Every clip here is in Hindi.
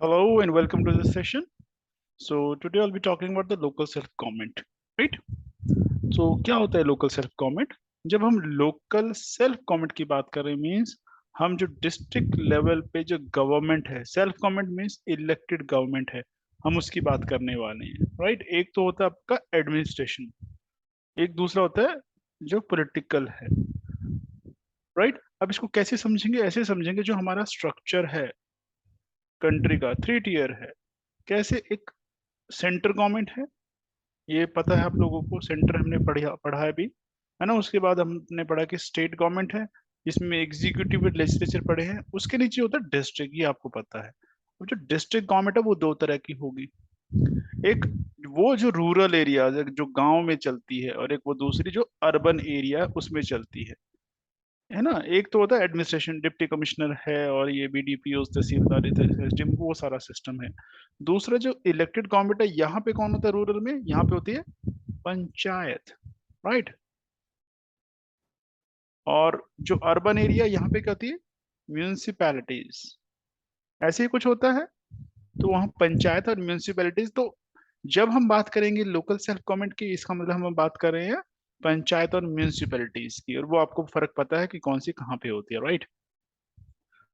Hello and welcome to this session. So today I'll be talking about the local self government, right? So क्या होता है लोकल सेल्फ गवर्नमेंट? जब हम लोकल सेल्फ गवर्नमेंट की बात कर रहे हैं मीन्स हम जो डिस्ट्रिक्ट लेवल पे जो गवर्नमेंट है, self government means elected government है, हम उसकी बात करने वाले हैं, राइट? एक तो होता है आपका एडमिनिस्ट्रेशन, एक दूसरा होता है जो पॉलिटिकल है, राइट? अब इसको कैसे समझेंगे? ऐसे समझेंगे जो हमारा स्ट्रक्चर है कंट्री का 3 टियर है। कैसे? एक सेंटर गवर्नमेंट है, ये पता है आप लोगों को, सेंटर हमने पढ़ा पढ़ा है भी, है ना। उसके बाद हमने पढ़ा कि स्टेट गवर्नमेंट है, जिसमें एग्जीक्यूटिव लेजिस्लेचर पढ़े हैं। उसके नीचे होता है डिस्ट्रिक्ट, ये आपको पता है। अब जो डिस्ट्रिक्ट गवर्नमेंट है वो दो तरह की होगी। एक वो जो रूरल एरिया जो गांव में चलती है, और एक वो दूसरी जो अर्बन एरिया उसमें चलती है ना। एक तो होता है एडमिनिस्ट्रेशन, डिप्टी कमिश्नर है, और ये बीडीपीओ तहसीलदार सिस्टम, वो सारा सिस्टम है। दूसरा जो इलेक्टेड गवर्नमेंट है, यहाँ पे कौन होता है रूरल में? यहाँ पे होती है पंचायत, राइट। और जो अर्बन एरिया यहाँ पे क्या होती है? म्यूनिसिपैलिटीज। ऐसे ही कुछ होता है। तो वहाँ पंचायत और म्यूनिसिपैलिटीज। तो जब हम बात करेंगे लोकल सेल्फ गवर्नमेंट की, इसका मतलब हम बात कर रहे हैं पंचायत और म्यूनिसिपैलिटीज की, और वो आपको फर्क पता है कि कौन सी कहाँ पे होती है, राइट।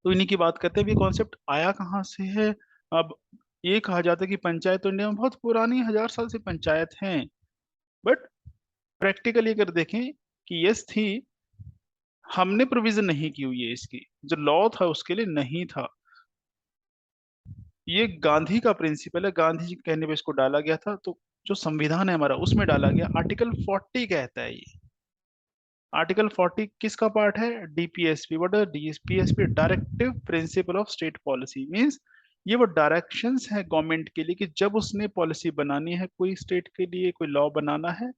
तो इन्हीं की बात करते हैं। ये कॉन्सेप्ट आया कहाँ से है? अब ये कहा जाता है कि पंचायत तो इंडिया में बहुत पुरानी, 1000 साल से पंचायत हैं। बट प्रैक्टिकली अगर देखें कि यस थी, हमने प्रोविजन नहीं की हुई है इसकी, जो लॉ था उसके लिए नहीं था। ये गांधी का प्रिंसिपल है, गांधी जी के कहने पे इसको डाला गया था। तो जो संविधान है हमारा उसमें डाला गया। आर्टिकल 40 कहता है ये। आर्टिकल 40 किसका पार्ट है? DPSP. What is DPSP? Directive principle of state policy means ये वो डायरेक्शंस है गवर्नमेंट के लिए कि जब उसने पॉलिसी बनानी है, कोई स्टेट के लिए कोई लॉ बनाना है,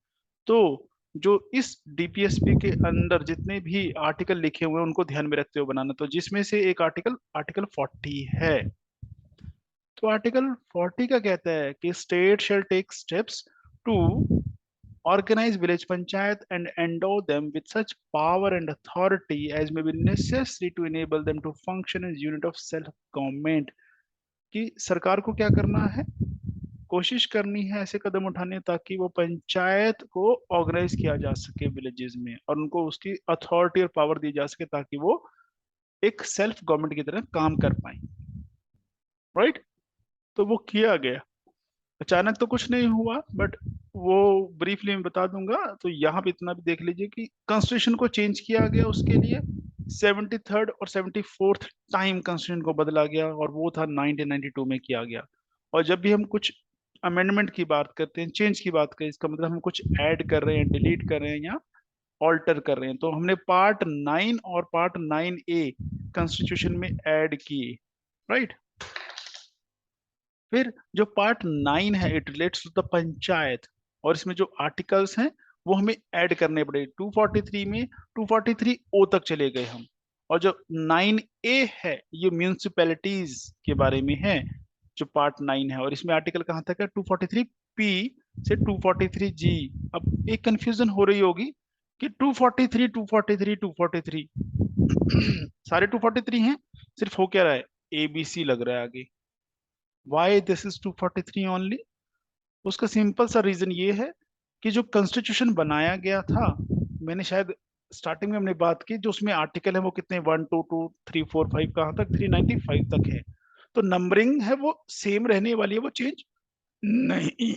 तो जो इस डीपीएसपी के अंदर जितने भी आर्टिकल लिखे हुए हैं उनको ध्यान में रखते हुए बनाना। तो जिसमें से एक आर्टिकल आर्टिकल 40 है। तो आर्टिकल 40 का कहता है कि state shall take steps to organize village panchayat and endow them with such power and authority as may be necessary to enable them to function as unit of self government। कि सरकार को क्या करना है? कोशिश करनी है ऐसे कदम उठाने ताकि वो पंचायत को ऑर्गेनाइज किया जा सके विलेजेस में, और उनको उसकी अथॉरिटी और पावर दी जा सके ताकि वो एक सेल्फ गवर्नमेंट की तरह काम कर पाए, राइट। तो वो किया गया। अचानक तो कुछ नहीं हुआ, बट वो ब्रीफली मैं बता दूंगा। तो यहाँ पे इतना भी देख लीजिए कि कॉन्स्टिट्यूशन को चेंज किया गया उसके लिए। 73rd और 74th टाइम कॉन्स्टिट्यूशन को बदला गया, और वो था 1992 में किया गया। और जब भी हम कुछ अमेंडमेंट की बात करते हैं, चेंज की बात करें, इसका मतलब हम कुछ ऐड कर रहे हैं, डिलीट कर रहे हैं, या ऑल्टर कर रहे हैं। तो हमने पार्ट 9 और पार्ट 9A कॉन्स्टिट्यूशन में ऐड किए, राइट। फिर जो पार्ट 9 है, it relates to the panchayat, और इसमें जो आर्टिकल्स हैं वो हमें ऐड करने पड़े 243 में। 243 ओ तक चले गए हम। और जो 9A है ये म्यूनिसिपैलिटीज के बारे में है, जो पार्ट 9 है। और इसमें आर्टिकल कहाँ तक है? 243P से 243G। अब एक कंफ्यूजन हो रही होगी कि 243 243 243 सारे 243 हैं, सिर्फ हो क्या रहा है? ABC लग रहा है आगे। Why this is 243 only? उसका सिंपल सा रीजन ये है कि जो कॉन्स्टिट्यूशन बनाया गया था, मैंने शायद स्टार्टिंग में हमने बात की, जो उसमें आर्टिकल है वो कितने, 1 2 2 3 4 5, कहाँ तक? 395 तक है। तो नंबरिंग है वो सेम रहने वाली है, वो चेंज नहीं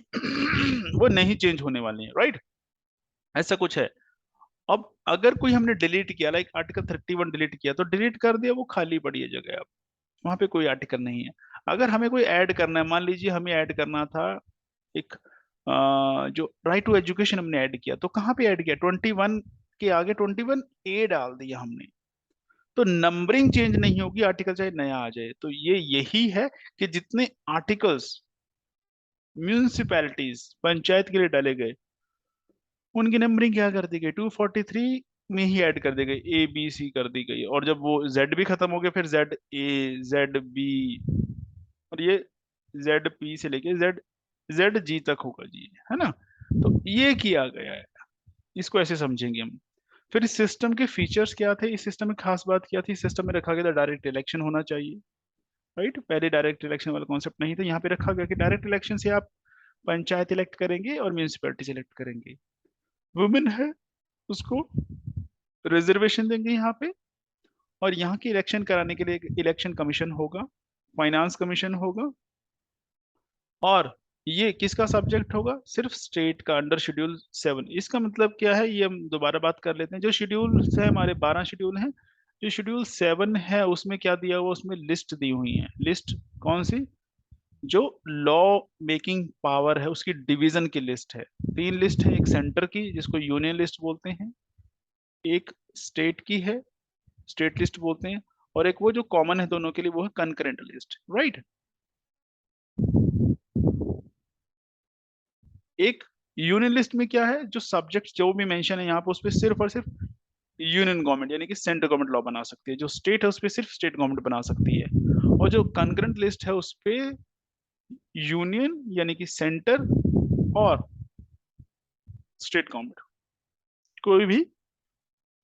वो नहीं चेंज होने वाली है, राइट। ऐसा कुछ है। अब अगर कोई हमने डिलीट किया, लाइक आर्टिकल 31 डिलीट किया, तो डिलीट कर दिया, वो खाली पड़ी है जगह, अब वहां पे कोई आर्टिकल नहीं है। अगर हमें कोई ऐड करना है, मान लीजिए हमें ऐड करना था एक जो राइट टू एजुकेशन हमने ऐड किया, तो कहाँ पे ऐड किया? 21 के आगे 21A डाल दिया हमने। तो नंबरिंग चेंज नहीं होगी, आर्टिकल चाहे नया आ जाए। तो ये यही है कि जितने आर्टिकल्स म्यूनिसिपैलिटीज पंचायत के लिए डाले गए, उनकी नंबरिंग क्या कर दी गई? 243 में ही ऐड कर दी गई, ABC कर दी गई। और जब वो जेड भी खत्म हो गया, फिर ZA ZB, और ये ZP से लेके ZG तक होगा जी, है ना। तो ये किया गया है, इसको ऐसे समझेंगे हम। फिर इस सिस्टम के फीचर्स क्या थे? इस सिस्टम में खास बात क्या थी? इस सिस्टम में रखा गया था डायरेक्ट इलेक्शन होना चाहिए, राइट। पहले डायरेक्ट इलेक्शन वाला कॉन्सेप्ट नहीं था, यहाँ पे रखा गया कि डायरेक्ट इलेक्शन से आप पंचायत इलेक्ट करेंगे और म्यूनिसिपैलिटी सेलेक्ट करेंगे। वुमेन है उसको रिजर्वेशन देंगे यहाँ पे, और यहाँ की इलेक्शन कराने के लिए इलेक्शन कमीशन होगा, फाइनेंस कमीशन होगा, और ये किसका सब्जेक्ट होगा, सिर्फ स्टेट का, अंडर शेड्यूल 7। इसका मतलब क्या है, ये हम दोबारा बात कर लेते हैं। जो शेड्यूल है हमारे 12 शेड्यूल हैं, जो शेड्यूल 7 है उसमें क्या दिया हुआ, उसमें लिस्ट दी हुई है। लिस्ट कौन सी, जो लॉ मेकिंग पावर है उसकी डिवीजन की लिस्ट है। 3 लिस्ट है, एक सेंटर की जिसको यूनियन लिस्ट बोलते हैं, एक स्टेट की है, स्टेट लिस्ट बोलते हैं, और एक वो जो कॉमन है दोनों के लिए, वो है कंकरेंट लिस्ट, राइट। एक यूनियन लिस्ट में क्या है, जो सब्जेक्ट जो भी मेंशन है यहाँ पे, उस पर सिर्फ और सिर्फ यूनियन गवर्नमेंट यानी कि सेंट्रल गवर्नमेंट लॉ बना सकती है। जो स्टेट है उस पर सिर्फ स्टेट गवर्नमेंट बना सकती है। और जो कंकरेंट लिस्ट है उस पे यूनियन यानी कि सेंटर और स्टेट गवर्नमेंट कोई भी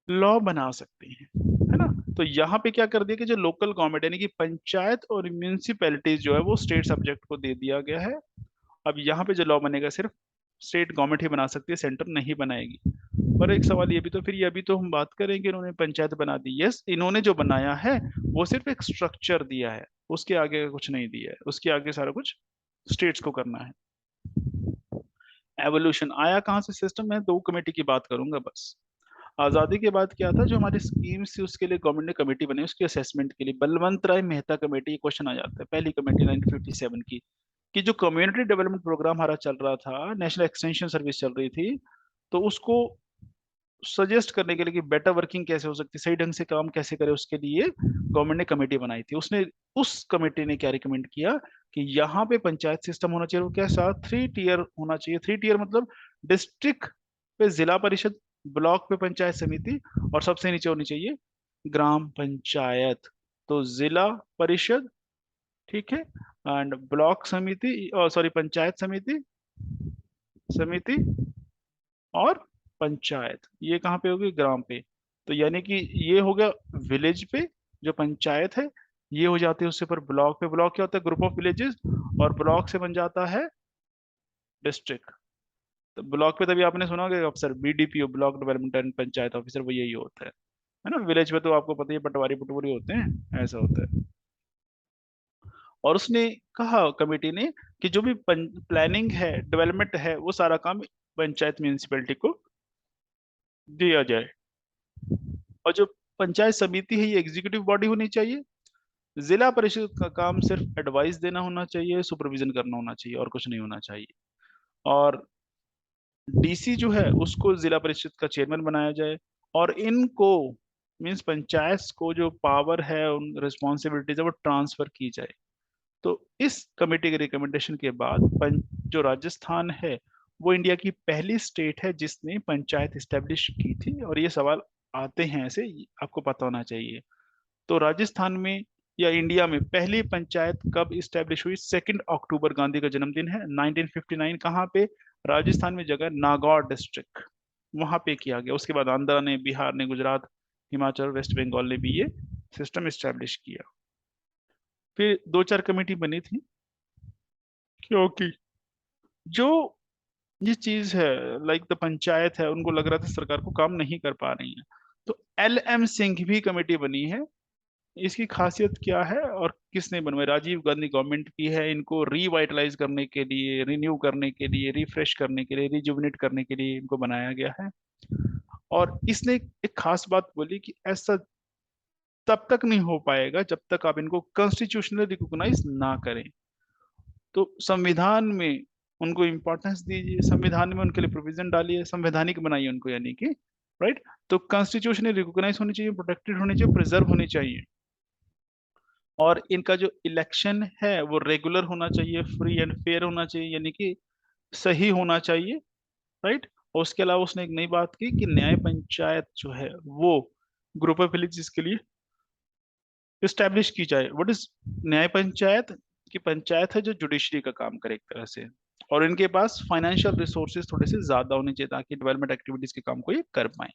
लॉ बना सकती है, है ना। तो यहाँ पे क्या कर दिया कि जो लोकल गवर्नमेंट यानी कि पंचायत और म्यूनिसिपैलिटीज जो है वो स्टेट सब्जेक्ट को दे दिया गया है। अब यहाँ पे जो लॉ बनेगा सिर्फ स्टेट गवर्नमेंट ही बना सकती है, सेंटर नहीं बनाएगी। पर एक सवाल ये भी तो, फिर ये अभी तो हम बात करेंगे इन्होंने पंचायत बना दी। यस, इन्होंने जो बनाया है वो सिर्फ एक स्ट्रक्चर दिया है, उसके आगे कुछ नहीं दिया है, उसके आगे सारा कुछ स्टेट्स को करना है। एवोल्यूशन आया कहाँ से सिस्टम में, 2 कमेटी की बात करूंगा बस। आजादी के बाद क्या था, जो हमारी स्कीम्स थी उसके लिए गवर्नमेंट ने कमेटी बनाई उसकी असेसमेंट के लिए, बलवंत राय मेहता कमेटी। क्वेश्चन आ जाता है, पहली कमेटी 1957 की, कि जो कम्युनिटी डेवलपमेंट प्रोग्राम हमारा चल रहा था, नेशनल एक्सटेंशन सर्विस चल रही थी, तो उसको सजेस्ट करने के लिए कि बेटर वर्किंग कैसे हो सकती है, सही ढंग से काम कैसे करे, उसके लिए गवर्नमेंट ने कमेटी बनाई थी। उसने उस कमेटी ने क्या रिकमेंड किया कि यहाँ पे पंचायत सिस्टम होना चाहिए। वो कैसा, 3 टियर होना चाहिए। 3 टियर मतलब डिस्ट्रिक्ट पे जिला परिषद, ब्लॉक पे पंचायत समिति, और सबसे नीचे होनी चाहिए ग्राम पंचायत। तो जिला परिषद, ठीक है, एंड ब्लॉक समिति, सॉरी पंचायत समिति, समिति और पंचायत, ये कहाँ पे होगी, ग्राम पे। तो यानी कि ये हो गया विलेज पे जो पंचायत है, ये हो जाती है उससे पर ब्लॉक पे। ब्लॉक क्या होता है, ग्रुप ऑफ विलेजेस, और ब्लॉक से बन जाता है डिस्ट्रिक्ट। तो ब्लॉक पे तभी आपने सुना होगा अफसर, BDPO, block development and panchayat officer, वो यही होता है ना। विलेज पे तो आपको पता ही है, पटवारी पटवारी होते हैं, ऐसा होता है। और उसने कहा कमेटी ने कि जो भी प्लानिंग है, डेवलपमेंट है, वो सारा काम पंचायत म्यूनिसिपैलिटी को दिया जाए। और जो पंचायत समिति है ये एग्जीक्यूटिव बॉडी होनी चाहिए। जिला परिषद का काम सिर्फ एडवाइस देना होना चाहिए, सुपरविजन करना होना चाहिए, और कुछ नहीं होना चाहिए। और डीसी जो है उसको जिला परिषद का चेयरमैन बनाया जाए। और इनको मीन्स पंचायत को जो पावर है, उन रिस्पॉन्सिबिलिटीज है, वो ट्रांसफर की जाए। तो इस कमेटी के रिकमेंडेशन के बाद जो राजस्थान है वो इंडिया की पहली स्टेट है जिसने पंचायत स्टैब्लिश की थी। और ये सवाल आते हैं ऐसे, आपको पता होना चाहिए। तो राजस्थान में या इंडिया में पहली पंचायत कब इस्टेब्लिश हुई, 2 अक्टूबर, गांधी का जन्मदिन है 1959। कहाँ पे, राजस्थान में, जगह नागौर डिस्ट्रिक्ट, वहां पे किया गया। उसके बाद आंध्रा ने, बिहार ने, गुजरात, हिमाचल, वेस्ट बंगाल ने भी ये सिस्टम इस्टेब्लिश किया। फिर 2-4 कमेटी बनी थी, क्योंकि जो ये चीज है, लाइक द पंचायत है, उनको लग रहा था सरकार को काम नहीं कर पा रही है। तो LM सिंह भी कमेटी बनी है। इसकी खासियत क्या है और किसने बनवाई, राजीव गांधी गवर्नमेंट की है। इनको रिवाइटलाइज करने के लिए, रिन्यू करने के लिए, रिफ्रेश करने के लिए, रिजुविनेट करने के लिए इनको बनाया गया है। और इसने एक खास बात बोली कि ऐसा तब तक नहीं हो पाएगा जब तक आप इनको कॉन्स्टिट्यूशनली रिकॉग्नाइज ना करें। तो संविधान में उनको इम्पोर्टेंस दीजिए, संविधान में उनके लिए प्रोविजन डालिए, संवैधानिक बनाइए उनको, यानी कि राइट। तो कॉन्स्टिट्यूशन रिकॉग्नाइज होनी चाहिए, प्रोटेक्टेड होनी चाहिए, प्रिजर्व होनी चाहिए। और इनका जो इलेक्शन है वो रेगुलर होना चाहिए, फ्री एंड फेयर होना चाहिए, यानी कि सही होना चाहिए, राइट। और उसके अलावा उसने एक नई बात की कि न्याय पंचायत जो है वो ग्रुप ऑफ विलेजेस के लिए इस्टेब्लिश की जाए। व्हाट इज न्याय पंचायत, की पंचायत है जो जुडिशरी का काम करे एक तरह से, और इनके पास फाइनेंशियल रिसोर्सेज थोड़े से ज्यादा होने चाहिए ताकि डेवलपमेंट एक्टिविटीज के काम को ये कर पाए।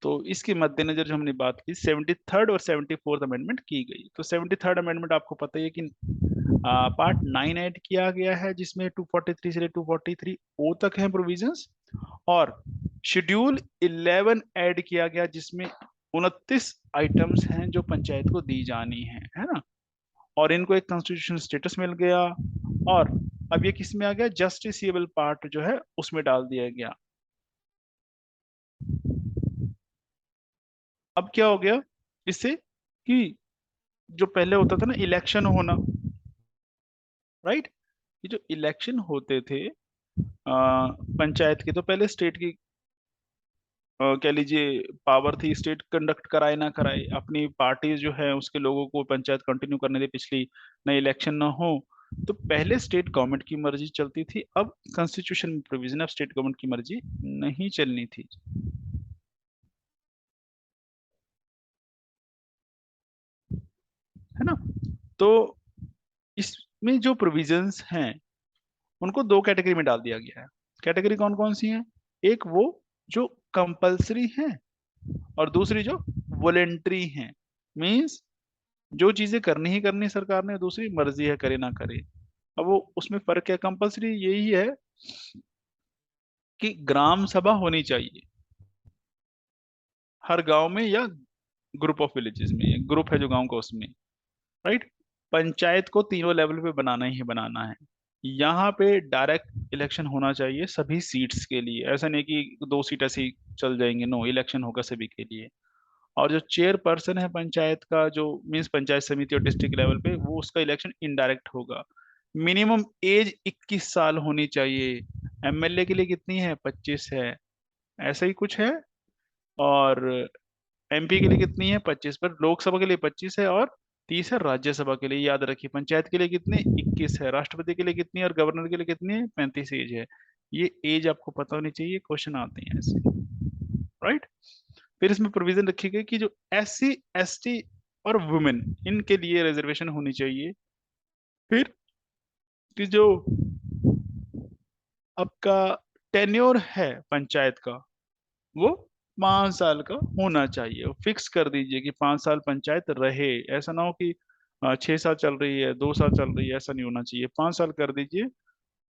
तो इसके मद्देनजर जो हमने बात की 73rd और 74th अमेंडमेंट की गई। तो 73rd अमेंडमेंट आपको पता ही है कि पार्ट 9 ऐड किया गया है, जिसमें 243 से 243 ओ तक है प्रोविजंस, और शेड्यूल 11 ऐड किया गया, जिसमें 29 आइटम्स हैं जो पंचायत को दी जानी है ना। और इनको एक कॉन्स्टिट्यूशनल स्टेटस मिल गया। और अब ये किस में आ गया, जस्टिसेबल पार्ट जो है उसमें डाल दिया गया। अब क्या हो गया इससे, कि जो पहले होता था ना इलेक्शन होना, राइट, ये जो इलेक्शन होते थे पंचायत के, तो पहले स्टेट की कह लीजिए पावर थी, स्टेट कंडक्ट कराए ना कराए, अपनी पार्टी जो है उसके लोगों को पंचायत कंटिन्यू करने दे, पिछली नई इलेक्शन ना हो। तो पहले स्टेट गवर्नमेंट की मर्जी चलती थी, अब कॉन्स्टिट्यूशन में प्रोविजन, अब स्टेट गवर्नमेंट की मर्जी नहीं चलनी थी, है ना। तो इसमें जो प्रोविजंस हैं उनको दो कैटेगरी में डाल दिया गया है। कैटेगरी कौन कौन सी है, एक वो जो कंपलसरी है, और दूसरी जो वॉलेंट्री है। मींस जो चीजें करनी ही करनी सरकार ने, दूसरी मर्जी है करे ना करे। अब वो उसमें फर्क है, कंपलसरी यही है कि ग्राम सभा होनी चाहिए हर गांव में, या ग्रुप ऑफ विलेजेस में, ग्रुप है जो गांव का उसमें, राइट। पंचायत को तीनों लेवल पे बनाना ही बनाना है। यहाँ पे डायरेक्ट इलेक्शन होना चाहिए सभी सीट्स के लिए, ऐसा नहीं कि दो सीट ऐसे ही चल जाएंगे, नो, इलेक्शन होगा सभी के लिए। और जो चेयर पर्सन है पंचायत का, जो मीन्स पंचायत समिति और डिस्ट्रिक्ट लेवल पे, वो उसका इलेक्शन इनडायरेक्ट होगा। मिनिमम एज 21 साल होनी चाहिए। एमएलए के लिए कितनी है, 25 है, ऐसा ही कुछ है। और एमपी के लिए कितनी है, 25, पर लोकसभा के लिए 25 है, और 30 है राज्यसभा के लिए। याद रखिए, पंचायत के लिए कितने, 21 है, राष्ट्रपति के लिए कितनी है, और गवर्नर के लिए कितनी है, 35 एज है। ये एज आपको पता होनी चाहिए, क्वेश्चन आते हैं ऐसे, राइट। फिर इसमें प्रोविजन रखी गई कि जो SC ST और वुमेन, इनके लिए रिजर्वेशन होनी चाहिए। फिर कि जो आपका टेन्योर है पंचायत का, वो 5 साल का होना चाहिए। फिक्स कर दीजिए कि 5 साल पंचायत रहे, ऐसा ना हो कि 6 साल चल रही है, 2 साल चल रही है, ऐसा नहीं होना चाहिए, 5 साल कर दीजिए।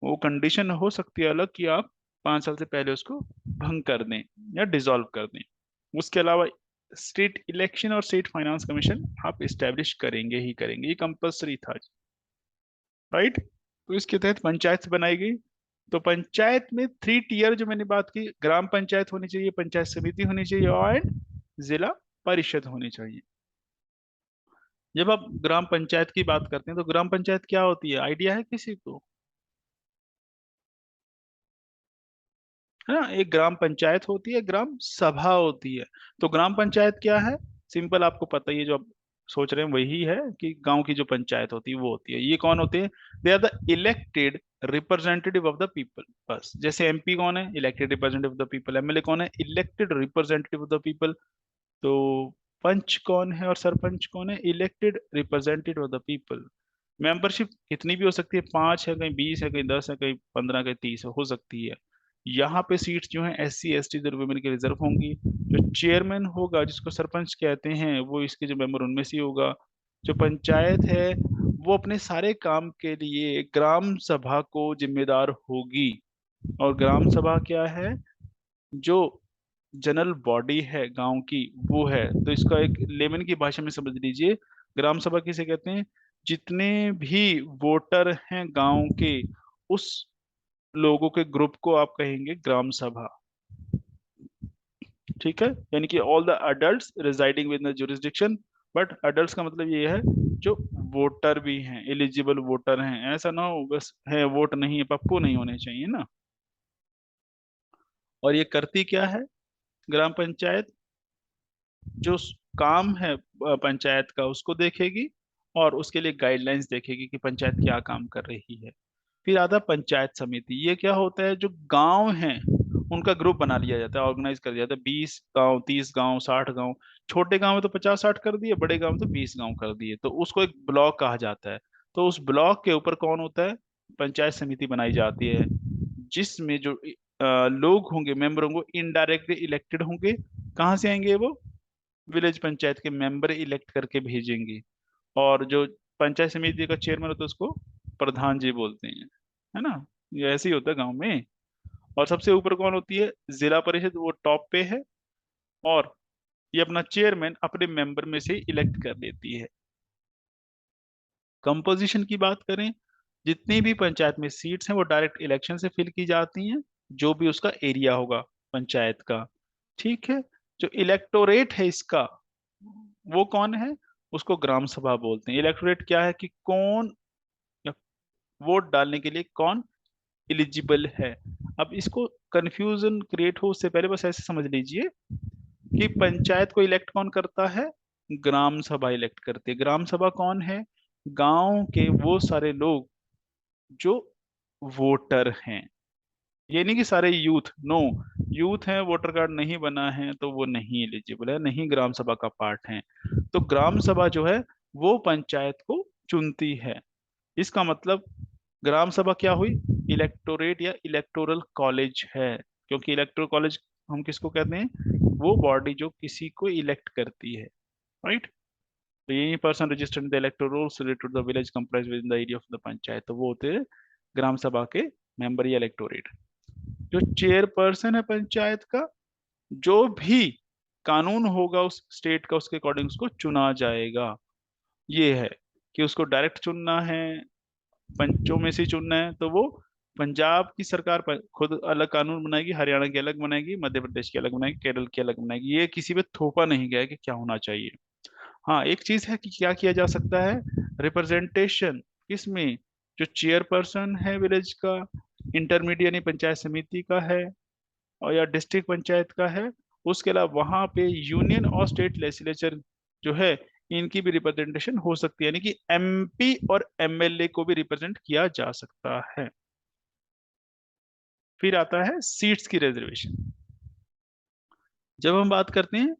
वो कंडीशन हो सकती है अलग, कि आप 5 साल से पहले उसको भंग कर दें या डिसॉल्व कर दें। उसके अलावा स्टेट इलेक्शन और स्टेट फाइनेंस कमीशन आप इस्टेब्लिश करेंगे ही करेंगे, ये कंपलसरी था, राइट। तो इसके तहत पंचायत बनाई गई। तो पंचायत में 3 टियर जो मैंने बात की, ग्राम पंचायत होनी चाहिए, पंचायत समिति होनी चाहिए, और जिला परिषद होनी चाहिए। जब आप ग्राम पंचायत की बात करते हैं तो ग्राम पंचायत क्या होती है, आइडिया है किसी को, है ना। एक ग्राम पंचायत होती है, ग्राम सभा होती है। तो ग्राम पंचायत क्या है, सिंपल आपको पता ही है, जो आप सोच रहे हैं वही है, कि गांव की जो पंचायत होती है वो होती है। ये कौन होते हैं, they are the elected representative of the people. बस, जैसे MP कौन है, elected representative of the people, MLA कौन है, elected representative of the people. तो पंच कौन है और सरपंच कौन है, elected representative of the people. Membership कितनी भी हो सकती है, 5 है, कहीं 20 है, कहीं 10 है, कहीं 15, कहीं 30 हो सकती है। यहाँ पे सीट्स जो है SC ST वुमेन के रिजर्व होंगी। जो चेयरमैन होगा, जिसको सरपंच कहते हैं, वो इसके जो मेंबर उनमें से ही होगा। जो पंचायत है वो अपने सारे काम के लिए ग्राम सभा को जिम्मेदार होगी। और ग्राम सभा क्या है, जो जनरल बॉडी है गांव की, वो है। तो इसका एक लेमन की भाषा में समझ लीजिए, ग्राम सभा किसे कहते हैं, जितने भी वोटर हैं गांव के, उस लोगों के ग्रुप को आप कहेंगे ग्राम सभा। ठीक है, यानी कि all the adults residing with the jurisdiction. But adults का मतलब ये है जो वोटर भी हैं, एलिजिबल वोटर हैं, ऐसा ना हो बस है वोट नहीं है, पप्पू नहीं होने चाहिए ना। और ये करती क्या है ग्राम पंचायत, जो काम है पंचायत का उसको देखेगी, और उसके लिए गाइडलाइंस देखेगी कि पंचायत क्या काम कर रही है। फिर आता पंचायत समिति। ये क्या होता है, जो गांव हैं उनका ग्रुप बना लिया जाता है, ऑर्गेनाइज कर दिया जाता है, 20 गांव, 30 गांव, 60 गांव। छोटे गांव में तो 50-60 कर दिए, बड़े गांव में तो 20 गांव कर दिए, तो उसको एक ब्लॉक कहा जाता है। तो उस ब्लॉक के ऊपर कौन होता है, पंचायत समिति बनाई जाती है, जिसमें जो लोग होंगे, मेंबर होंगे, इनडायरेक्टली इलेक्टेड होंगे कहाँ से आएंगे वो? विलेज पंचायत के मेंबर इलेक्ट करके भेजेंगे। और जो पंचायत समिति का चेयरमैन होता है उसको प्रधान जी बोलते हैं, है ना? ये ऐसे ही होता है गांव में। और सबसे ऊपर कौन होती है? जिला परिषद, वो टॉप पे है। और ये अपना चेयरमैन अपने मेंबर में से इलेक्ट कर लेती है। कंपोजिशन की बात करें, जितनी भी पंचायत में सीट्स हैं वो डायरेक्ट इलेक्शन से फिल की जाती हैं, जो भी उसका एरिया होगा पंचायत का। ठीक है। जो इलेक्टोरेट है इसका, वो कौन है? उसको ग्राम सभा बोलते हैं। इलेक्टोरेट क्या है? कि कौन वोट डालने के लिए कौन एलिजिबल है। अब इसको कंफ्यूजन क्रिएट हो उससे पहले बस ऐसे समझ लीजिए कि पंचायत को इलेक्ट कौन करता है? ग्राम सभा इलेक्ट करती है। ग्राम सभा कौन है? गांव के वो सारे लोग जो वोटर हैं। ये नहीं कि सारे यूथ, नो। यूथ है, वोटर कार्ड नहीं बना है तो वो नहीं एलिजिबल है, नहीं ग्राम सभा का पार्ट है। तो ग्राम सभा जो है वो पंचायत को चुनती है। इसका मतलब ग्राम सभा क्या हुई? इलेक्टोरेट या इलेक्टोरल कॉलेज है। क्योंकि इलेक्टोरल कॉलेज हम किसको कहते हैं? वो बॉडी जो किसी को इलेक्ट करती है, राइट? तो यही person registered in the electoral rolls related to the village comprise with in the area of the panchayat, तो वो होते हैं ग्राम सभा के मेंबर या इलेक्टोरेट। जो चेयरपर्सन है पंचायत का, जो भी कानून होगा उस स्टेट का उसके अकॉर्डिंग उसको चुना जाएगा। ये है कि उसको डायरेक्ट चुनना है, पंचों में से चुनना है, तो वो पंजाब की सरकार खुद अलग कानून बनाएगी, हरियाणा की अलग बनाएगी, मध्य प्रदेश की अलग बनाएगी, केरल की अलग बनाएगी। ये किसी पे थोपा नहीं गया है कि क्या होना चाहिए। हाँ, एक चीज है कि क्या किया जा सकता है? रिप्रेजेंटेशन किसमें? जो चेयरपर्सन है विलेज का, इंटरमीडिएट यानी पंचायत समिति का है, और या डिस्ट्रिक्ट पंचायत का है। उसके अलावा वहां पे यूनियन और स्टेट लेजिस्लेचर जो है, इनकी भी रिप्रेजेंटेशन हो सकती है, यानी कि एमपी और एमएलए को भी रिप्रेजेंट किया जा सकता है। फिर आता है सीट्स की रिजर्वेशन। जब हम बात करते हैं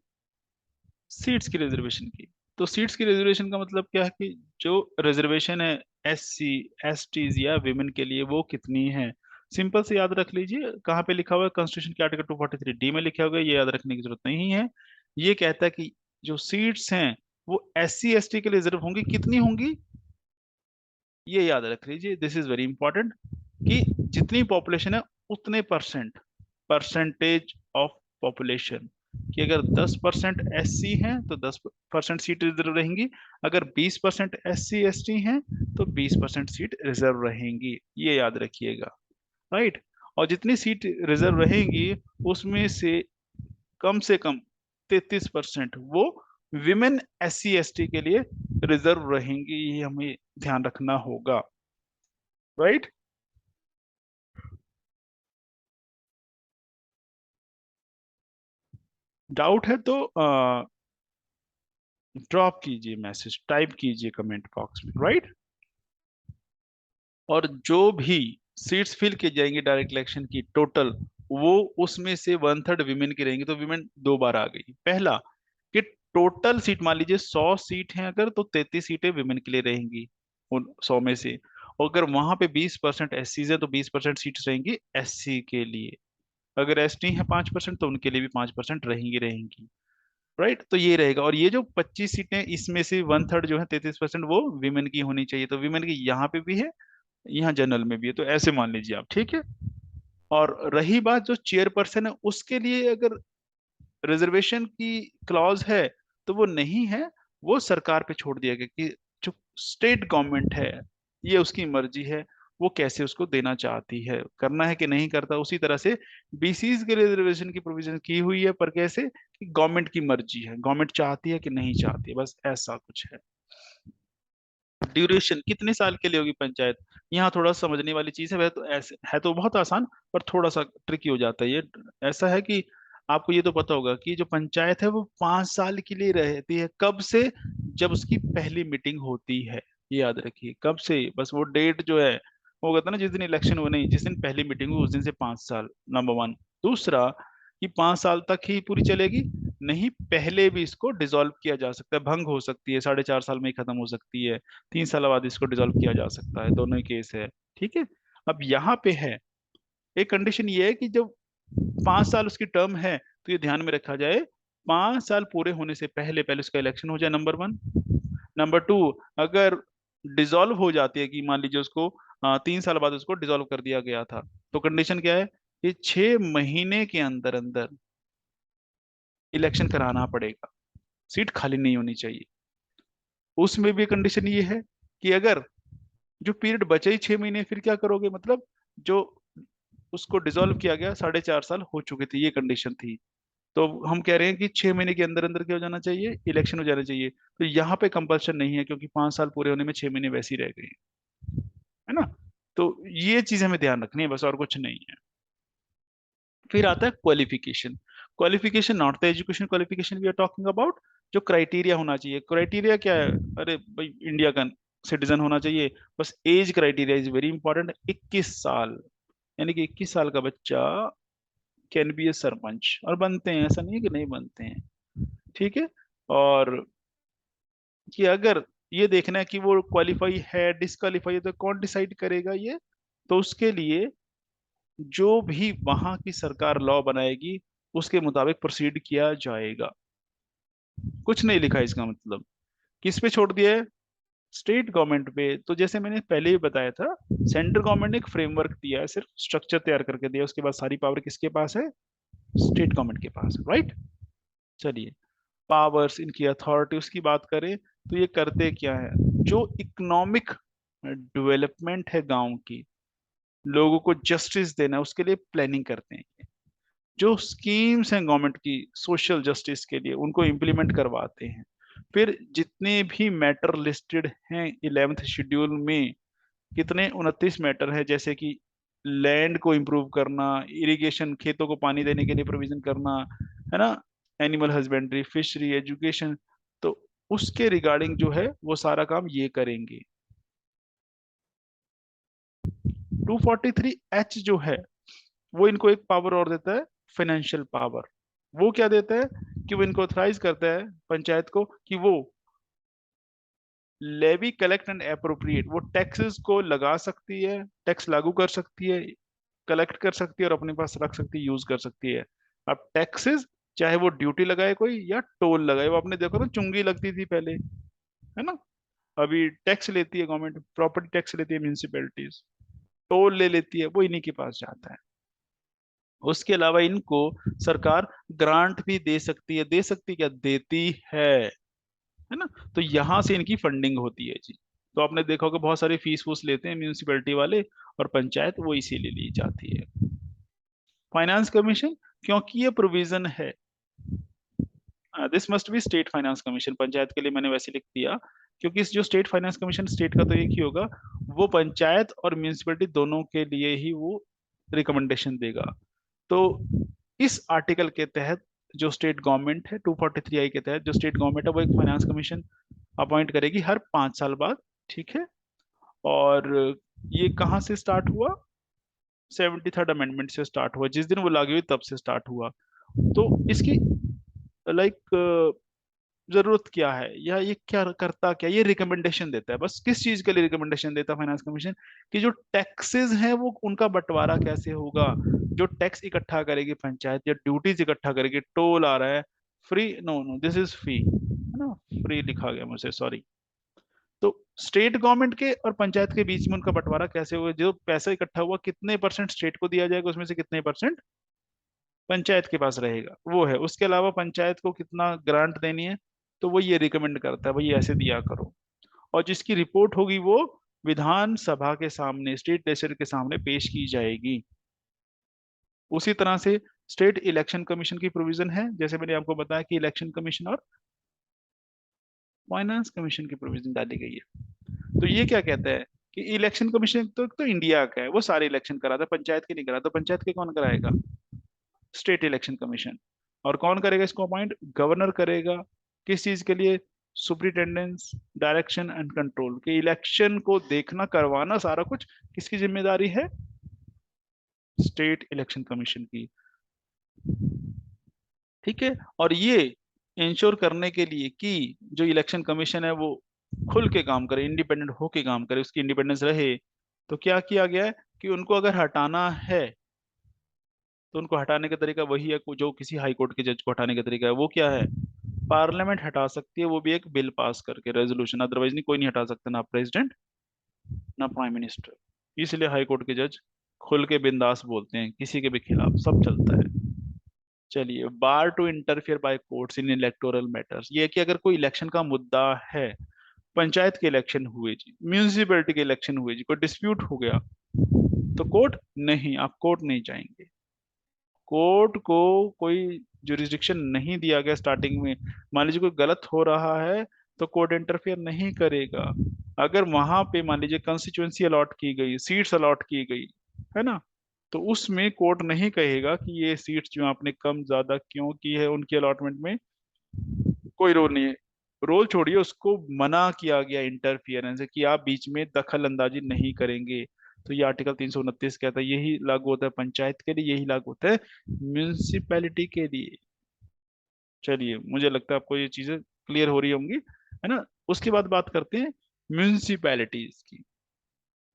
सीट्स की रिजर्वेशन की, तो सीट्स की रिजर्वेशन का मतलब क्या है? कि जो रिजर्वेशन है एससी, एसटीज या विमेन के लिए, वो कितनी है? सिंपल से याद रख लीजिए, कहाँ पे लिखा हुआ है? कॉन्स्टिट्यूशन के आर्टिकल 243 डी में लिखा हुआ है, ये याद रखने की जरूरत नहीं है। ये कहता है कि जो सीट्स हैं वो एससी एसटी के लिए रिजर्व होंगी। कितनी होंगी? ये याद रख लीजिए, दिस इज वेरी इंपॉर्टेंट। कि जितनी पॉपुलेशन है उतने परसेंट, परसेंटेज ऑफ पॉपुलेशन। कि अगर 10% एससी हैं तो 10% सीट रिजर्व रहेंगी। अगर 20% एससी एसटी हैं तो 20% सीट रिजर्व रहेंगी। ये याद रखिएगा, राइट? और जितनी सीट रिजर्व रहेंगी उसमें से कम 33% वो विमेन एससी एसटी के लिए रिजर्व रहेंगी। ये हमें ध्यान रखना होगा, राइट? डाउट है तो ड्रॉप कीजिए, मैसेज टाइप कीजिए कमेंट बॉक्स में, राइट? और जो भी सीट्स फिल की जाएंगी डायरेक्ट इलेक्शन की टोटल, वो उसमें से 1/3 विमेन की रहेंगी। तो विमेन दो बार आ गई। पहला कि टोटल सीट मान लीजिए 100 सीट हैं अगर, तो 33 सीटें विमेन के लिए रहेंगी उन 100 में से। और अगर वहां पे 20% एससी है तो 20% सीट्स रहेंगी एससी के लिए। अगर एसटी है 5% तो उनके लिए भी 5% रहेंगी रहेंगी। राइट? तो ये रहेगा। और ये जो 25 सीटें, इसमें से 1/3 जो है 33% वो विमेन की होनी चाहिए। तो विमेन की यहाँ पे भी है, यहाँ जनरल में भी है, तो ऐसे मान लीजिए आप, ठीक है? और रही बात जो चेयरपर्सन है उसके लिए अगर रिजर्वेशन की क्लॉज है, तो वो नहीं है। वो सरकार पे छोड़ दिया गया कि जो स्टेट गवर्नमेंट है, ये उसकी मर्जी है, वो कैसे उसको देना चाहती है, करना है कि नहीं करता। उसी तरह से बीसीज के रिजर्वेशन की प्रोविजन की हुई है, पर कैसे? कि गवर्नमेंट की मर्जी है, गवर्नमेंट चाहती है कि नहीं चाहती है, बस ऐसा कुछ है। ड्यूरेशन कितने साल के लिए होगी पंचायत? यहाँ थोड़ा समझने वाली चीज है। वह तो ऐसे है तो बहुत आसान, पर थोड़ा सा ट्रिकी हो जाता है ये। ऐसा है कि आपको ये तो पता होगा कि जो पंचायत है वो 5 साल के लिए रहती है। कब से? जब उसकी पहली मीटिंग होती है। ये याद रखिए, कब से, बस वो डेट जो है वो कहता है ना, जिस दिन इलेक्शन हो, नहीं, जिस दिन पहली मीटिंग हुई उस दिन से 5 साल, नंबर वन। दूसरा, कि 5 साल तक ही पूरी चलेगी? नहीं, पहले भी इसको डिसॉल्व किया जा सकता है, भंग हो सकती है, 4.5 साल में ही खत्म हो सकती है, 3 साल बाद इसको डिसॉल्व किया जा सकता है, दोनों ही केस है। ठीक है। अब यहाँ पे है एक कंडीशन, ये है कि जब 5 साल उसकी टर्म है तो ये ध्यान में रखा जाए 5 साल पूरे होने से पहले पहले उसका इलेक्शन हो जाए, नंबर वन। नंबर टू, अगर डिसॉल्व हो जाती है कि मान लीजिए उसको 3 साल बाद उसको डिसॉल्व कर दिया गया था, तो कंडीशन क्या है, कि 6 महीने के अंदर अंदर इलेक्शन कराना पड़ेगा, सीट खाली नहीं होनी चाहिए। उसमें भी कंडीशन ये है कि अगर जो पीरियड बचे ही 6 महीने, फिर क्या करोगे, मतलब जो उसको डिसॉल्व किया गया 4.5 साल हो चुके थे, ये कंडीशन थी। तो हम कह रहे हैं कि 6 महीने के अंदर अंदर क्या हो जाना चाहिए, इलेक्शन हो जाना चाहिए। तो यहाँ पे कंपल्शन नहीं है, क्योंकि 5 साल पूरे होने में 6 महीने वैसे ही रह गए, है ना। तो ये चीज हमें ध्यान रखनी है बस, और कुछ नहीं है। फिर आता है qualification. Qualification not the education qualification we are talking about, जो क्राइटेरिया होना चाहिए। क्राइटेरिया क्या है, अरे भाई इंडिया का सिटीजन होना चाहिए, बस age criteria is very important. 21 साल, यानी कि 21 साल का बच्चा कैन बी ए सरपंच, और बनते हैं, ऐसा नहीं है कि नहीं बनते हैं, ठीक है। और कि अगर ये देखना है कि वो क्वालिफाई है डिसक्वालीफाई है, तो कौन डिसाइड करेगा ये, तो उसके लिए जो भी वहां की सरकार लॉ बनाएगी उसके मुताबिक प्रोसीड किया जाएगा। कुछ नहीं लिखा है, इसका मतलब किस पे छोड़ दिया है, स्टेट गवर्नमेंट पे। तो जैसे मैंने पहले ही बताया था, सेंट्रल गवर्नमेंट ने एक फ्रेमवर्क दिया है, सिर्फ स्ट्रक्चर तैयार करके दिया, उसके बाद सारी पावर किसके पास है, स्टेट गवर्नमेंट के पास, राइट। चलिए, पावर्स, इनकी अथॉरिटी उसकी बात करें, तो ये करते क्या है, जो इकोनॉमिक डेवलपमेंट है गांव की, लोगों को जस्टिस देना है, उसके लिए प्लानिंग करते हैं। जो स्कीम्स हैं गवर्नमेंट की सोशल जस्टिस के लिए, उनको इम्प्लीमेंट करवाते हैं। फिर जितने भी मैटर लिस्टेड हैं 11th शेड्यूल में, कितने 29 मैटर है, जैसे कि लैंड को इम्प्रूव करना, इरिगेशन, खेतों को पानी देने के लिए प्रोविजन करना, है ना, एनिमल हस्बेंड्री, फिशरी, एजुकेशन, तो उसके रिगार्डिंग जो है वो सारा काम ये करेंगे। 243H जो है, वो इनको एक पावर और देता है, फाइनेंशियल पावर। वो क्या देता है, कि वो इनको ऑथराइज करता है पंचायत को, कि वो लेवी कलेक्ट एंड अप्रोप्रिएट, वो टैक्सेस को लगा सकती है, टैक्स लागू कर सकती है, कलेक्ट कर सकती है और अपने पास रख सकती है, यूज कर सकती है। अब टैक्सेस, चाहे वो ड्यूटी लगाए कोई या टोल लगाए, वो आपने देखो ना, चुंगी लगती थी पहले, है ना। अभी टैक्स लेती है गवर्नमेंट, प्रॉपर्टी टैक्स लेती है म्यूनिसिपैलिटीज, टोल ले लेती है, वो इन्हीं के पास जाता है। उसके अलावा इनको सरकार ग्रांट भी दे सकती है, दे सकती क्या, देती है ना। तो यहाँ से इनकी फंडिंग होती है जी। तो आपने देखा होगा बहुत सारी फीस फूस लेते हैं म्यूनिसिपैलिटी वाले, और पंचायत वो इसीलिए ली जाती है। फाइनेंस कमीशन, क्योंकि ये प्रोविजन है, this must be state finance commission, panchayat के लिए मैंने वैसे लिख दिया, क्योंकि इस जो स्टेट फाइनेंस कमीशन, स्टेट का तो एक ही होगा, वो पंचायत और म्यूनिसिपैलिटी दोनों के लिए ही वो रिकमेंडेशन देगा। तो इस आर्टिकल के तहत जो स्टेट गवर्नमेंट है, 243I के तहत जो स्टेट गवर्नमेंट है, वो एक फाइनेंस कमीशन अपॉइंट करेगी हर 5 साल बाद, ठीक है। और ये कहाँ से स्टार्ट हुआ, 73rd अमेंडमेंट से स्टार्ट हुआ, जिस दिन वो लागू हुई तब से स्टार्ट हुआ। तो इसकी लाइक जरूरत क्या है, या ये क्या करता, क्या ये रिकमेंडेशन देता है, बस किस चीज के लिए रिकमेंडेशन देता है फाइनेंस कमीशन, कि जो टैक्सेस हैं वो उनका बंटवारा कैसे होगा। जो टैक्स इकट्ठा करेगी पंचायत, या ड्यूटीज इकट्ठा करेगी, टोल आ रहा है, free, no no this is fee, है ना, फ्री लिखा गया मुझे, सॉरी। तो स्टेट गवर्नमेंट के और पंचायत के बीच में उनका बंटवारा कैसे होगा, जो पैसा इकट्ठा हुआ कितने परसेंट स्टेट को दिया जाएगा, उसमें से कितने परसेंट पंचायत के पास रहेगा, वो है। उसके अलावा पंचायत को कितना ग्रांट देनी है, तो वो ये रिकमेंड करता है, भाई ऐसे दिया करो। और जिसकी रिपोर्ट होगी वो विधानसभा के सामने, स्टेट लेजिस्लेचर के सामने पेश की जाएगी। उसी तरह से स्टेट इलेक्शन कमीशन की प्रोविजन है, जैसे मैंने आपको बताया कि इलेक्शन कमीशन और फाइनेंस कमीशन की प्रोविजन डाली गई है। तो ये क्या कहता है, कि इलेक्शन कमीशन तो इंडिया का है, वो सारे इलेक्शन कराता है, पंचायत के नहीं कराता। तो पंचायत के कौन कराएगा, स्टेट इलेक्शन कमीशन। और कौन करेगा इसको अपॉइंट, गवर्नर करेगा। किस चीज के लिए, सुपरिटेंडेंस, डायरेक्शन एंड कंट्रोल, के इलेक्शन को देखना करवाना सारा कुछ किसकी जिम्मेदारी है, स्टेट इलेक्शन कमीशन की, ठीक है। और ये इंश्योर करने के लिए कि जो इलेक्शन कमीशन है वो खुल के काम करे, इंडिपेंडेंट होके काम करे, उसकी इंडिपेंडेंस रहे, तो क्या किया गया है, कि उनको अगर हटाना है तो उनको हटाने का तरीका वही है जो किसी हाई कोर्ट के जज को हटाने का तरीका है, वो क्या है? पार्लियामेंट हटा सकती है, वो भी एक बिल पास करके, रेजोल्यूशन, अदरवाइज नहीं, कोई नहीं हटा सकता, ना प्रेसिडेंट ना प्राइम मिनिस्टर। इसलिए हाई कोर्ट के जज खुल के बिंदास बोलते हैं, किसी के भी खिलाफ सब चलता है। चलिए, bar to interfere by courts in electoral matters, ये है कि अगर कोई इलेक्शन का मुद्दा है, पंचायत के इलेक्शन हुए जी, म्यूनिसिपैलिटी के इलेक्शन हुए जी, कोई डिस्प्यूट हो गया, तो कोर्ट नहीं, आप कोर्ट नहीं जाएंगे। कोर्ट को कोई जुरिस्डिक्शन नहीं दिया गया स्टार्टिंग में। मान लीजिए कोई गलत हो रहा है तो कोर्ट इंटरफेयर नहीं करेगा। अगर वहां पे मान लीजिए कंस्टिट्यूएंसी अलॉट की गई, सीट्स अलॉट की गई, है ना, तो उसमें कोर्ट नहीं कहेगा कि ये सीट्स जो आपने कम ज्यादा क्यों की है, उनकी अलॉटमेंट में कोई रोल नहीं है। रोल छोड़िए, उसको मना किया गया इंटरफियरेंस है कि आप बीच में दखल अंदाजी नहीं करेंगे। तो ये आर्टिकल 329 कहता है, यही लागू होता है पंचायत के लिए, यही लागू होता है म्यूनिसिपैलिटी के लिए। चलिए, मुझे लगता है आपको ये चीजें क्लियर हो रही होंगी, है ना। उसके बाद बात करते हैं म्यूनिसिपैलिटीज की।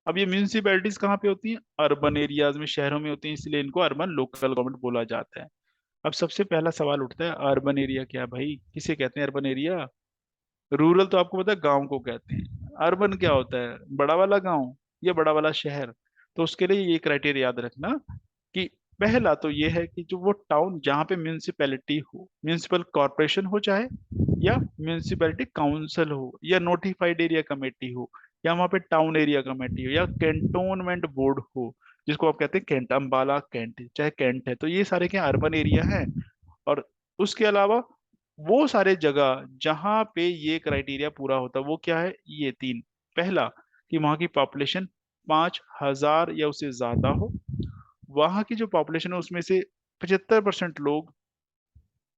अब ये म्यूनिसिपैलिटीज कहाँ पे होती हैं? अर्बन एरियाज में, शहरों में होती हैं, इसलिए इनको अर्बन लोकल गवर्नमेंट बोला जाता है। अब सबसे पहला सवाल उठता है, अर्बन एरिया क्या है भाई? किसे कहते हैं अर्बन एरिया? रूरल तो आपको पता है गांव को कहते हैं। अर्बन क्या होता है? बड़ा वाला गांव या बड़ा वाला शहर। तो उसके लिए ये क्राइटेरिया याद रखना कि पहला तो ये है कि जो वो टाउन जहाँ पे म्यूनिसिपैलिटी हो, म्यूनिसिपल कॉरपोरेशन हो चाहे, या म्यूनिसिपैलिटी काउंसिल हो, या नोटिफाइड एरिया कमेटी हो, या वहाँ पे टाउन एरिया कमेटी हो, या कैंटोनमेंट बोर्ड हो, जिसको आप कहते हैं कैंट, अम्बाला कैंट, चाहे कैंट है, तो ये सारे क्या अर्बन एरिया है। और उसके अलावा वो सारे जगह जहां पे ये क्राइटेरिया पूरा होता है, वो क्या है? ये तीन। पहला, कि वहां की पॉपुलेशन 5,000 या उससे ज्यादा हो। वहां की जो पॉपुलेशन है उसमें से 75% लोग,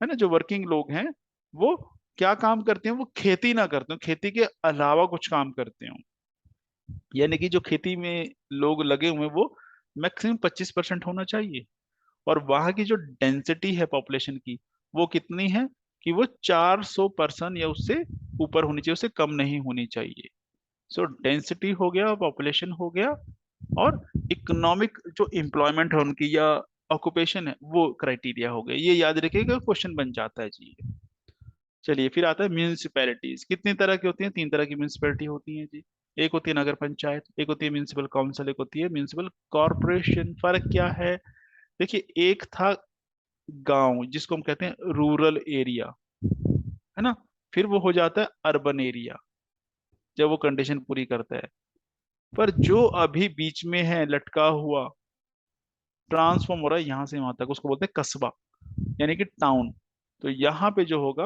है ना, जो वर्किंग लोग हैं, वो क्या काम करते हैं? वो खेती ना करते हो, खेती के अलावा कुछ काम करते हो। यानी कि जो खेती में लोग लगे हुए हैं वो मैक्सिमम 25% होना चाहिए। और वहां की जो डेंसिटी है पॉपुलेशन की, वो कितनी है? कि वो 400 पर्सन या उससे ऊपर होनी चाहिए, उससे कम नहीं होनी चाहिए। सो डेंसिटी हो गया, पॉपुलेशन हो गया, और इकोनॉमिक जो एम्प्लॉयमेंट है उनकी, या ऑक्यूपेशन है, वो क्राइटेरिया हो गया। ये याद रखिएगा, क्वेश्चन बन जाता है जी। चलिए, फिर आता है म्यूनिसिपैलिटीज। कितनी तरह की होती हैं? 3 तरह की म्यूनिसिपैलिटी होती हैं जी। एक होती है नगर पंचायत, एक होती है म्यूनिसिपल काउंसिल, एक होती है म्यूनिसिपल कॉरपोरेशन। फर्क क्या है? देखिए, एक था गांव, जिसको हम कहते हैं रूरल एरिया, है ना, फिर वो हो जाता है अर्बन एरिया जब वो कंडीशन पूरी करता है। पर जो अभी बीच में है लटका हुआ, ट्रांसफॉर्म हो रहा है यहाँ से वहां तक, उसको बोलते हैं कस्बा, यानी कि टाउन। तो यहाँ पे जो होगा,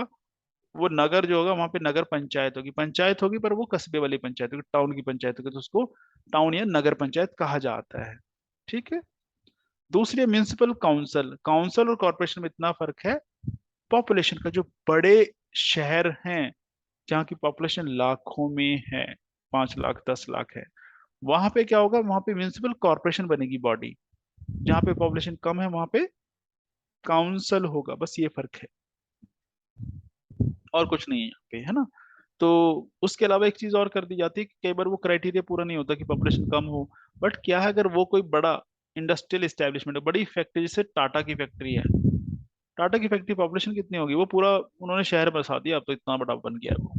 वो नगर जो होगा वहां पे नगर पंचायत होगी, पंचायत होगी, पर वो कस्बे वाली पंचायत होगी, टाउन की पंचायत होगी, तो उसको टाउन या नगर पंचायत कहा जाता है। ठीक है। दूसरी म्यूनिसिपल काउंसिल। काउंसिल और कॉर्पोरेशन में इतना फर्क है, पॉपुलेशन का, जो बड़े शहर हैं जहाँ की पॉपुलेशन लाखों में है, 5 लाख 10 लाख है, वहां पे क्या होगा? वहां पे म्यूनिसिपल कॉर्पोरेशन बनेगी बॉडी। जहाँ पे पॉपुलेशन कम है वहां पे काउंसिल होगा। बस ये फर्क है, और कुछ नहीं है यहाँ पे, है ना। तो उसके अलावा एक चीज और कर दी जाती है कि कई बार वो क्राइटेरिया पूरा नहीं होता कि पॉपुलेशन कम हो, बट क्या है, अगर वो कोई बड़ा इंडस्ट्रियल एस्टेब्लिशमेंट है, बड़ी फैक्ट्री, जैसे टाटा की फैक्ट्री है, टाटा की फैक्ट्री पॉपुलेशन कितनी होगी? वो पूरा उन्होंने शहर बसा दिया, अब तो इतना बड़ा बन गया है वो,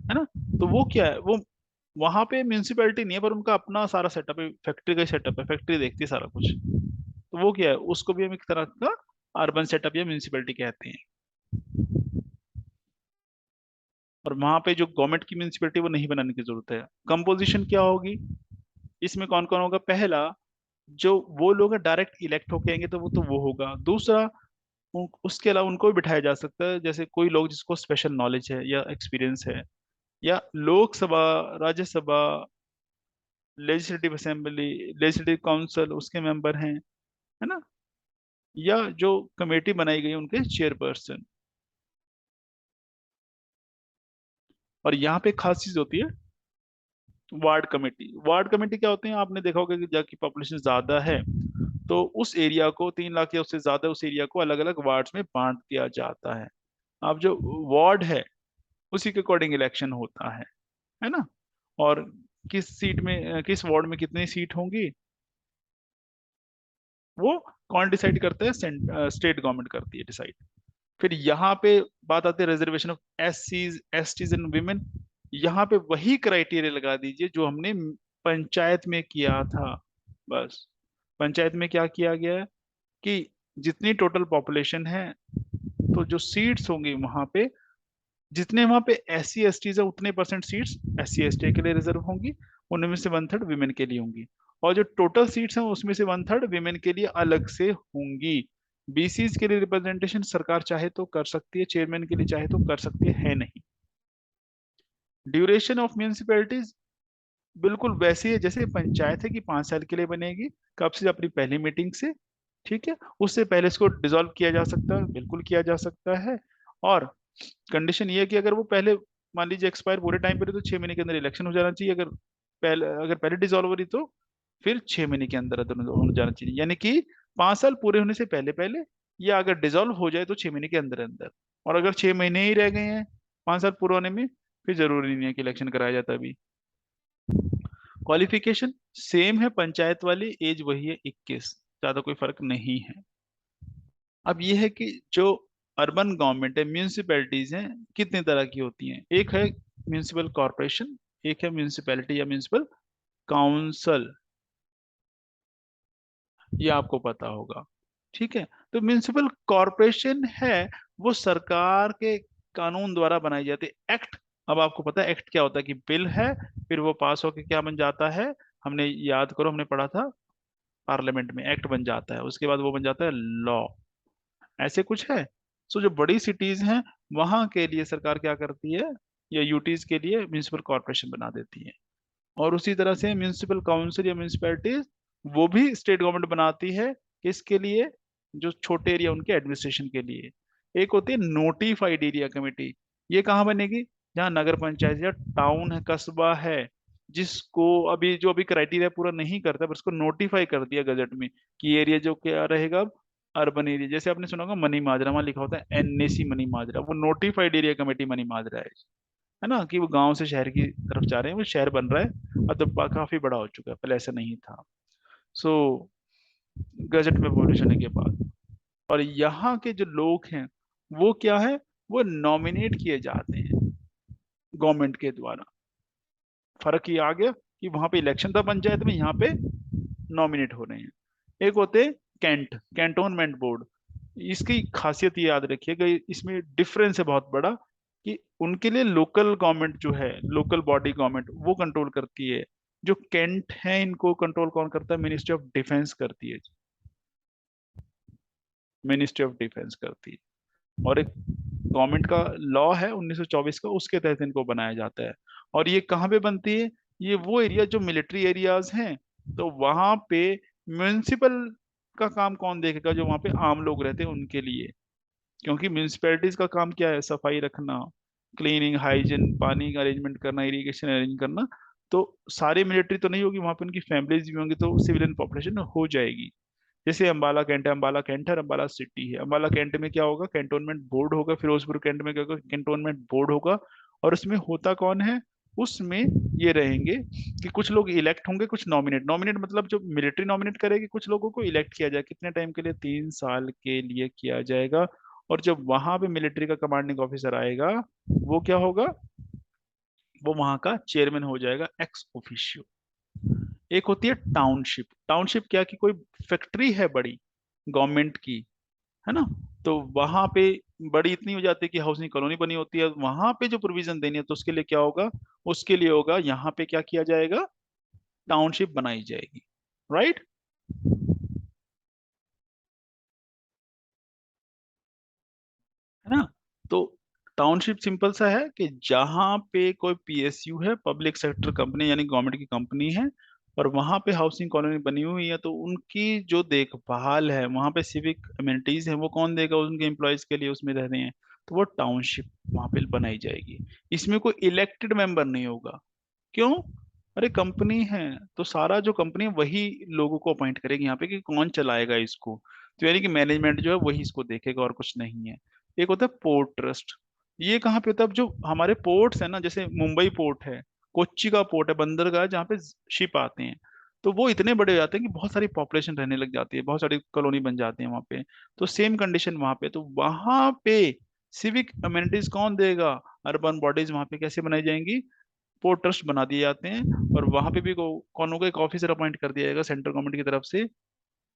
है ना। तो वो क्या है, वो वहां पे म्यूनिसिपैलिटी नहीं है, पर उनका अपना सारा सेटअप है, फैक्ट्री का सेटअप है, फैक्ट्री देखती है सारा कुछ। तो वो क्या है, उसको भी हम एक तरह का अर्बन सेटअप या म्यूनिसिपैलिटी कहते हैं। और वहां पे जो गवर्नमेंट की म्यूनिसिपैलिटी, वो नहीं बनाने की जरूरत है। कंपोजिशन क्या होगी? इसमें कौन कौन होगा? पहला, जो वो लोग डायरेक्ट इलेक्ट होके आएंगे, तो वो होगा। दूसरा, उसके अलावा उनको भी बिठाया जा सकता है, जैसे कोई लोग जिसको स्पेशल नॉलेज है या एक्सपीरियंस है, या Lok Sabha, Rajya Sabha, legislative assembly, legislative council, उसके मेंबर हैं, है ना, या जो कमेटी बनाई गई उनके चेयरपर्सन। और यहाँ पे एक खास चीज होती है, वार्ड कमेटी। वार्ड कमेटी क्या होते हैं? आपने देखा होगा कि जहाँ की पॉपुलेशन ज्यादा है, तो उस एरिया को, 3 लाख या उससे ज्यादा, उस एरिया को अलग अलग वार्ड्स में बांट दिया जाता है। अब जो वार्ड है, उसी के अकॉर्डिंग इलेक्शन होता है ना। और किस सीट में, किस वार्ड में कितनी सीट होंगी, वो कौन डिसाइड करता है? स्टेट गवर्नमेंट करती है डिसाइड। फिर यहाँ पे बात आती है reservation of S Ts and women. यहाँ पे वही क्राइटेरिया लगा दीजिए जो हमने पंचायत में किया था। बस पंचायत में क्या किया गया है कि जितनी टोटल पॉपुलेशन है, तो जो सीट्स होंगी वहां पे, जितने वहां पे एस सी एस टी है उतने percent seats S C S T के लिए रिजर्व होंगी, उनमें से वन थर्ड विमेन के लिए होंगी। और जो टोटल सीट्स हैं उसमें से वन थर्ड विमेन के लिए अलग से होंगी। बीसीज के लिए रिप्रेजेंटेशन सरकार चाहे तो कर सकती है, चेयरमैन के लिए चाहे तो कर सकती है नहीं। ड्यूरेशन ऑफ म्यूनिसिपैलिटीज बिल्कुल वैसी है जैसे पंचायत है कि 5 साल के लिए बनेगी। कब से? अपनी पहली मीटिंग से। ठीक है, उससे पहले इसको डिसॉल्व किया जा सकता है, बिल्कुल किया जा सकता है। और कंडीशन ये है कि अगर वो पहले, मान लीजिए एक्सपायर पूरे टाइम पे, तो 6 महीने के अंदर इलेक्शन हो जाना चाहिए। अगर पहले डिसॉल्व हो रही तो फिर 6 महीने के अंदर अंदर हो जाना चाहिए, यानी कि 5 साल पूरे होने से पहले पहले, या अगर डिसॉल्व हो जाए तो 6 महीने के अंदर अंदर। और अगर 6 महीने ही रह गए हैं 5 साल पूरे होने में, फिर जरूरी नहीं है कि इलेक्शन कराया जाता अभी। क्वालिफिकेशन सेम है, पंचायत वाली एज वही है 21, ज्यादा कोई फर्क नहीं है। अब ये है कि जो अर्बन गवर्नमेंट है, म्यूनिसिपैलिटीज हैं, कितने तरह की होती हैं? एक है म्यूनिसिपल कॉरपोरेशन, एक है म्यूनिसिपैलिटी या म्यूनिसिपल काउंसिल, ये आपको पता होगा। ठीक है, तो म्यूनिसिपल कॉरपोरेशन है वो सरकार के कानून द्वारा बनाई जाती है, एक्ट। अब आपको पता है एक्ट क्या होता है, कि बिल है, फिर वो पास होके क्या बन जाता है? हमने याद करो, हमने पढ़ा था पार्लियामेंट में, एक्ट बन जाता है, उसके बाद वो बन जाता है लॉ। ऐसे कुछ है। सो जो बड़ी सिटीज हैं वहां के लिए सरकार क्या करती है, या यूटीज के लिए म्यूनिसिपल कॉरपोरेशन बना देती है। और उसी तरह से म्यूनिसिपल काउंसिल या म्यूनिसिपैलिटीज वो भी स्टेट गवर्नमेंट बनाती है। किसके लिए? जो छोटे एरिया उनके एडमिनिस्ट्रेशन के लिए। एक होती है नोटिफाइड एरिया कमेटी। ये कहाँ बनेगी? जहाँ नगर पंचायत या टाउन है, कस्बा है, जिसको अभी क्राइटेरिया पूरा नहीं करता, पर उसको नोटिफाई कर दिया गजट में कि एरिया जो क्या रहेगा, अर्बन एरिया। जैसे आपने सुना होगा मनी माजरा, वहाँ लिखा होता है एनएसी मनी माजरा, वो नोटिफाइड एरिया कमेटी मनी माजरा है ना, कि वो गांव से शहर की तरफ जा रहे हैं, वो शहर बन रहा है। अब तो काफी बड़ा हो चुका है, पहले ऐसा नहीं था। सो गजट में पब्लिश होने के बाद, और यहाँ के जो लोग हैं वो क्या है, वो नॉमिनेट किए जाते हैं गवर्नमेंट के द्वारा। फर्क ये आ गया कि वहां पे इलेक्शन था पंचायत में, यहाँ पे नॉमिनेट हो रहे हैं। एक होते हैं कैंटोनमेंट बोर्ड। इसकी खासियत ये याद रखिएगा, इसमें डिफरेंस है बहुत बड़ा, कि उनके लिए लोकल गवर्नमेंट जो है, लोकल बॉडी गवर्नमेंट वो कंट्रोल करती है। जो कैंट है इनको कंट्रोल कौन करता है? मिनिस्ट्री ऑफ डिफेंस करती है। मिनिस्ट्री ऑफ डिफेंस करती है। और एक गवर्नमेंट का लॉ है 1924 का, उसके तहत इनको बनाया जाता है। और ये कहाँ पे बनती है? ये वो एरिया जो मिलिट्री एरियाज हैं, तो वहां पे म्यूनिसिपल का काम कौन देखेगा? जो वहां पे आम लोग रहते हैं उनके लिए। क्योंकि म्यूनिसिपैलिटीज का काम क्या है? सफाई रखना, क्लीनिंग, हाइजीन, पानी का अरेंजमेंट करना, इरिगेशन अरेंज करना। तो सारी मिलिट्री तो नहीं होगी वहां पे, उनकी फैमिलीज भी होंगी, तो सिविलियन पॉपुलेशन हो जाएगी। जैसे अम्बाला कैंट है, अम्बाला कैंट है, अम्बाला सिटी है। अम्बाला कैंट में क्या होगा? कैंटोनमेंट बोर्ड होगा। फिरोजपुर कैंट में क्या होगा? कैंटोनमेंट बोर्ड होगा। और उसमें होता कौन है? उसमें ये रहेंगे कि कुछ लोग इलेक्ट होंगे, कुछ नॉमिनेट। नॉमिनेट मतलब जो मिलिट्री नॉमिनेट करेगी, कुछ लोगों को इलेक्ट किया जाए, कितने टाइम के लिए? 3 साल के लिए किया जाएगा। और जब वहां पे मिलिट्री का कमांडिंग ऑफिसर आएगा, वो क्या होगा? वो वहां का चेयरमैन हो जाएगा, एक्स ऑफिशियो। एक होती है टाउनशिप। टाउनशिप क्या, कि कोई फैक्ट्री है बड़ी गवर्नमेंट की, है ना, तो वहां पे बड़ी इतनी हो जाती है कि हाउसिंग कॉलोनी बनी होती है, वहां पे जो प्रोविजन देनी है, तो उसके लिए क्या होगा? उसके लिए होगा यहाँ पे क्या किया जाएगा? टाउनशिप बनाई जाएगी। राइट? है ना? तो टाउनशिप सिंपल सा है कि जहां पे कोई पीएसयू है, पब्लिक सेक्टर कंपनी, यानी गवर्नमेंट की कंपनी है, और वहां पे हाउसिंग कॉलोनी बनी हुई है, तो उनकी जो देखभाल है, वहां पे सिविक अमेनिटीज है, वो कौन देगा? उनके एम्प्लॉयज के लिए उसमें रह रहे हैं, तो वो टाउनशिप वहां पे बनाई जाएगी। इसमें कोई इलेक्टेड मेंबर नहीं होगा। क्यों? अरे कंपनी है, तो सारा जो कंपनी है वही लोगों को अपॉइंट करेगी यहाँ पे कि कौन चलाएगा इसको। तो यानी कि मैनेजमेंट जो है वही इसको देखेगा, और कुछ नहीं है। एक होता है पोर्ट ट्रस्ट। ये कहाँ पे होता है? अब जो हमारे पोर्ट्स है ना, जैसे मुंबई पोर्ट है, कोच्चि का पोर्ट है, बंदरगाह है, जहाँ पे शिप आते हैं, तो वो इतने बड़े हो जाते हैं कि बहुत सारी पॉपुलेशन रहने लग जाती है, बहुत सारी कॉलोनी बन जाती है वहां पे। तो सेम कंडीशन वहां पे, तो वहां पे सिविक अमेनिटीज कौन देगा? अर्बन बॉडीज वहां पे कैसे बनाई जाएंगी? पोर्ट ट्रस्ट बना दिए जाते हैं, और वहां पे भी कौन होगा? एक ऑफिसर अपॉइंट कर दिया जाएगा सेंट्रल गवर्नमेंट की तरफ से।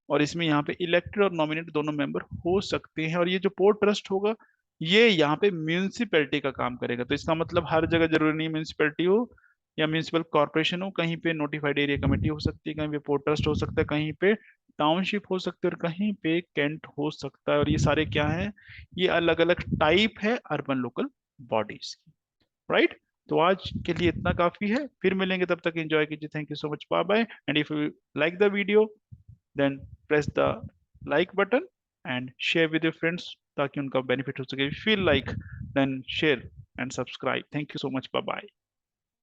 और इसमें यहाँ पे इलेक्टेड और नॉमिनेटेड दोनों मेंबर हो सकते हैं। और ये जो पोर्ट ट्रस्ट होगा, ये यहाँ पे म्यूनिसिपैलिटी का काम करेगा। तो इसका मतलब हर जगह जरूरी नहीं म्यूनिसिपैलिटी हो या म्यूनिसिपल कॉर्पोरेशन हो, कहीं पे नोटिफाइड एरिया कमेटी हो सकती है, कहीं पे पोर्ट ट्रस्ट हो सकता है, कहीं पे टाउनशिप हो सकती है, और कहीं पे कैंट हो सकता है। और ये सारे क्या है? ये अलग अलग टाइप है अर्बन लोकल बॉडीज, राइट? तो आज के लिए इतना काफी है, फिर मिलेंगे, तब तक एंजॉय कीजिए। Thank you so much, bye bye. And if you like the video, then press the like button and share with your friends, ताकि उनका बेनिफिट हो सके। Feel like, then share and subscribe. Thank you so much, bye bye.